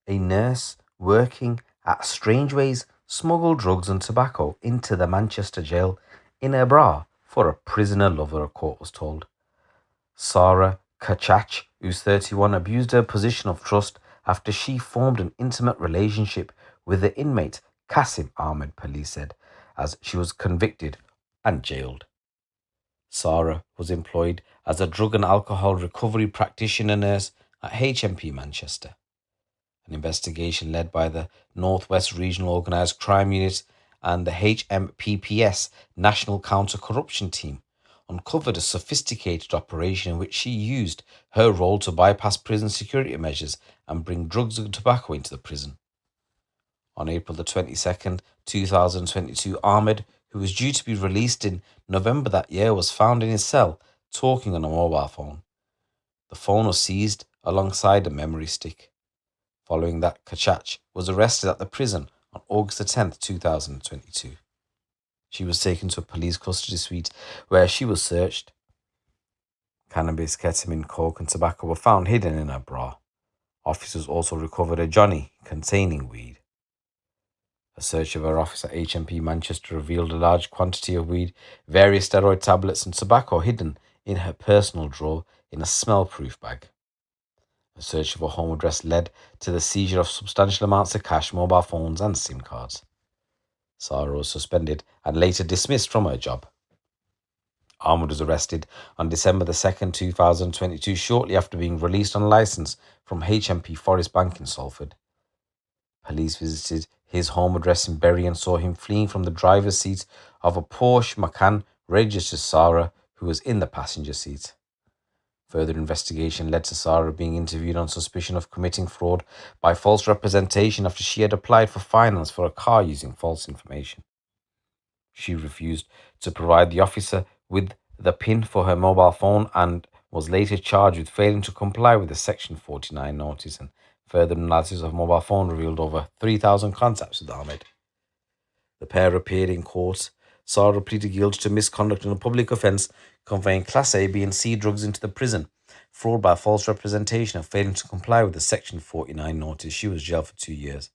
a nurse working at Strangeways smuggled drugs and tobacco into the Manchester jail in her bra for a prisoner lover, a court was told. Sarah Kachach, who's 31, abused her position of trust after she formed an intimate relationship with the inmate Kasim Ahmed, police said, as she was convicted and jailed. Sarah was employed as a drug and alcohol recovery practitioner nurse at HMP Manchester. An investigation led by the Northwest Regional Organised Crime Unit and the HMPPS National Counter-Corruption Team uncovered a sophisticated operation in which she used her role to bypass prison security measures and bring drugs and tobacco into the prison. On April the 22nd, 2022, Ahmed, who was due to be released in November that year, was found in his cell talking on a mobile phone. The phone was seized alongside a memory stick. Following that, Kachach was arrested at the prison on August the 10th, 2022. She was taken to a police custody suite where she was searched. Cannabis, ketamine, coke and tobacco were found hidden in her bra. Officers also recovered a johnny containing weed. A search of her office at HMP Manchester revealed a large quantity of weed, various steroid tablets and tobacco hidden in her personal drawer in a smell-proof bag. A search of her home address led to the seizure of substantial amounts of cash, mobile phones and SIM cards. Sarah was suspended and later dismissed from her job. Ahmed was arrested on December the 2nd, 2022, shortly after being released on licence from HMP Forest Bank in Salford. Police visited his home address in Bury and saw him fleeing from the driver's seat of a Porsche Macan registered to Sarah, who was in the passenger seat. Further investigation led to Sarah being interviewed on suspicion of committing fraud by false representation after she had applied for finance for a car using false information. She refused to provide the officer with the PIN for her mobile phone and was later charged with failing to comply with the Section 49 notice, and further analysis of mobile phone revealed over 3,000 contacts with Ahmed. The pair appeared in court. Sarah pleaded guilty to misconduct in a public offence, conveying Class A, B and C drugs into the prison, fraud by false representation and failing to comply with the Section 49 notice. She was jailed for 2 years.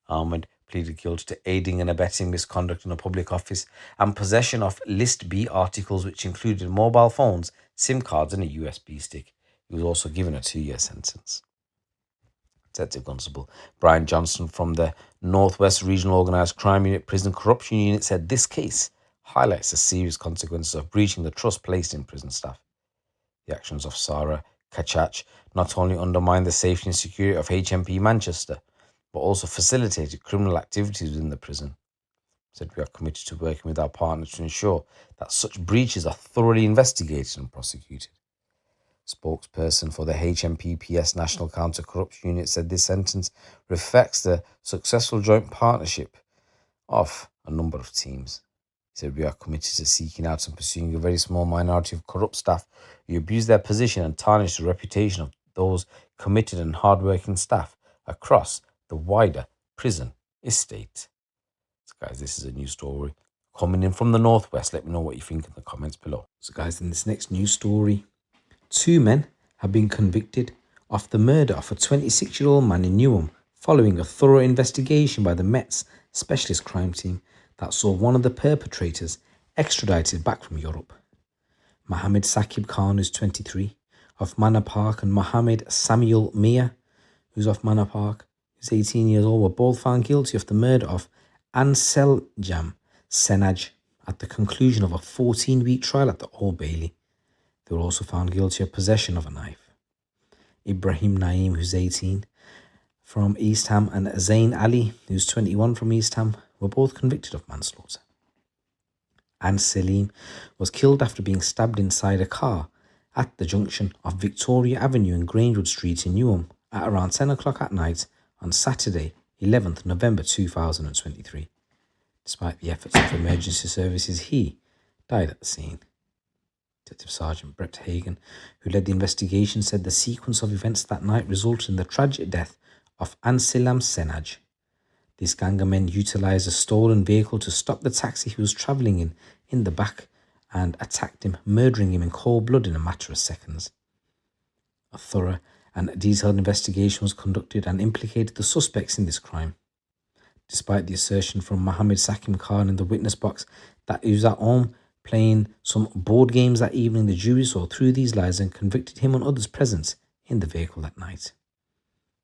Ahmed pleaded guilty to aiding and abetting misconduct in a public office and possession of List B articles, which included mobile phones, SIM cards and a USB stick. He was also given a 2-year sentence. Detective Constable Brian Johnson from the Northwest Regional Organised Crime Unit Prison Corruption Unit said this case highlights the serious consequences of breaching the trust placed in prison staff. The actions of Sarah Kachach not only undermined the safety and security of HMP Manchester, but also facilitated criminal activities within the prison. Said we are committed to working with our partners to ensure that such breaches are thoroughly investigated and prosecuted. Spokesperson for the HMPPS National Counter-Corruption Unit said this sentence reflects the successful joint partnership of a number of teams. He said we are committed to seeking out and pursuing a very small minority of corrupt staff who abuse their position and tarnish the reputation of those committed and hard-working staff across the wider prison estate. So guys, this is a new story coming in from the Northwest. Let me know what you think in the comments below. So guys, in this next news story, 2 men have been convicted of the murder of a 26-year-old man in Newham following a thorough investigation by the Met's specialist crime team that saw one of the perpetrators extradited back from Europe. Mohammed Saqib Khan, who's 23, of Manor Park, and Mohammed Samuel Mia, who's of Manor Park, who's 18 years old, were both found guilty of the murder of Anseljam Senaj at the conclusion of a 14-week trial at the Old Bailey. They were also found guilty of possession of a knife. Ibrahim Naeem, who's 18, from East Ham, and Zain Ali, who's 21, from East Ham, were both convicted of manslaughter. Anne Selim was killed after being stabbed inside a car at the junction of Victoria Avenue and Grangewood Street in Newham at around 10 o'clock at night on Saturday, 11th November 2023. Despite the efforts of emergency services, he died at the scene. Detective Sergeant Brett Hagan, who led the investigation, said the sequence of events that night resulted in the tragic death of Anselam Senaj. This gang of men utilised a stolen vehicle to stop the taxi he was travelling in the back and attacked him, murdering him in cold blood in a matter of seconds. A thorough and a detailed investigation was conducted and implicated the suspects in this crime. Despite the assertion from Mohammed Sakim Khan in the witness box that he was at home playing some board games that evening, the jury saw through these lies and convicted him and others present in the vehicle that night.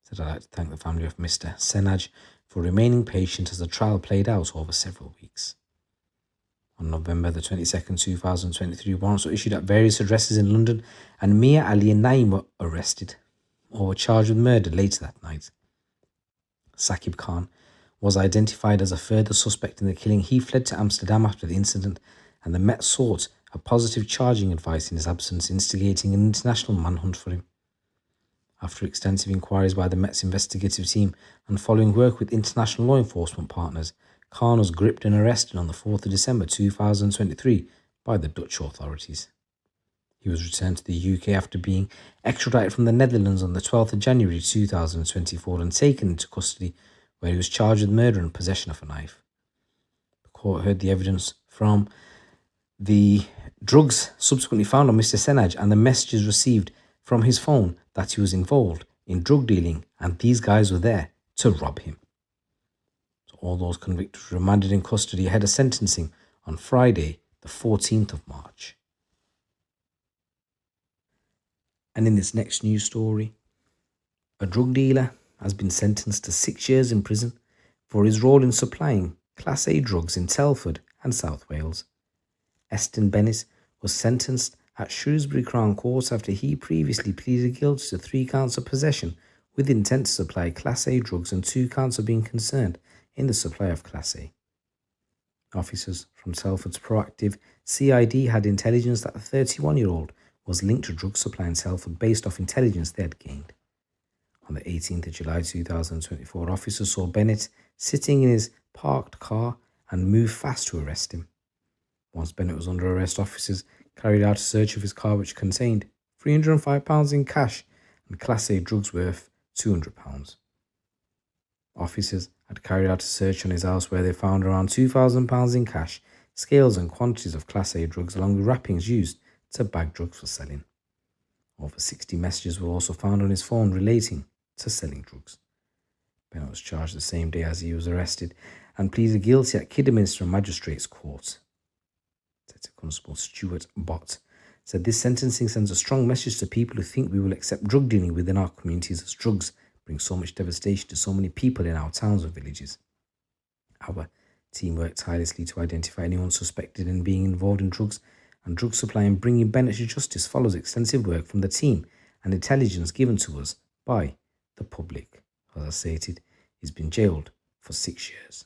Said, I'd like to thank the family of Mr. Senaj for remaining patient as the trial played out over several weeks. On November the 22nd, 2023, warrants were issued at various addresses in London, and Mia Ali and Naeem were arrested or were charged with murder later that night. Saqib Khan was identified as a further suspect in the killing. He fled to Amsterdam after the incident, and the Met sought a positive charging advice in his absence, instigating an international manhunt for him. After extensive inquiries by the Met's investigative team and following work with international law enforcement partners, Khan was gripped and arrested on the 4th of December 2023 by the Dutch authorities. He was returned to the UK after being extradited from the Netherlands on the 12th of January 2024 and taken into custody, where he was charged with murder and possession of a knife. The court heard the evidence from the drugs subsequently found on Mr. Senaj and the messages received from his phone that he was involved in drug dealing and these guys were there to rob him. So all those convicted were remanded in custody ahead of sentencing on Friday, the 14th of March. And in this next news story, a drug dealer has been sentenced to 6 years in prison for his role in supplying Class A drugs in Telford and South Wales. Eston Bennett was sentenced at Shrewsbury Crown Court after he previously pleaded guilty to 3 counts of possession with intent to supply Class A drugs and 2 counts of being concerned in the supply of Class A. Officers from Telford's proactive CID had intelligence that the 31-year-old was linked to drug supply in Telford based off intelligence they had gained. On the 18th of July 2024, officers saw Bennett sitting in his parked car and moved fast to arrest him. Once Bennett was under arrest, officers carried out a search of his car which contained £305 in cash and Class A drugs worth £200. Officers had carried out a search on his house where they found around £2,000 in cash, scales and quantities of Class A drugs along with wrappings used to bag drugs for selling. Over 60 messages were also found on his phone relating to selling drugs. Bennett was charged the same day as he was arrested and pleaded guilty at Kidderminster Magistrates Court. Detective Constable Stuart Bott said this sentencing sends a strong message to people who think we will accept drug dealing within our communities as drugs bring so much devastation to so many people in our towns and villages. Our team worked tirelessly to identify anyone suspected in being involved in drugs and drug supply, and bringing Bennett to justice follows extensive work from the team and intelligence given to us by the public. As I stated, he's been jailed for 6 years.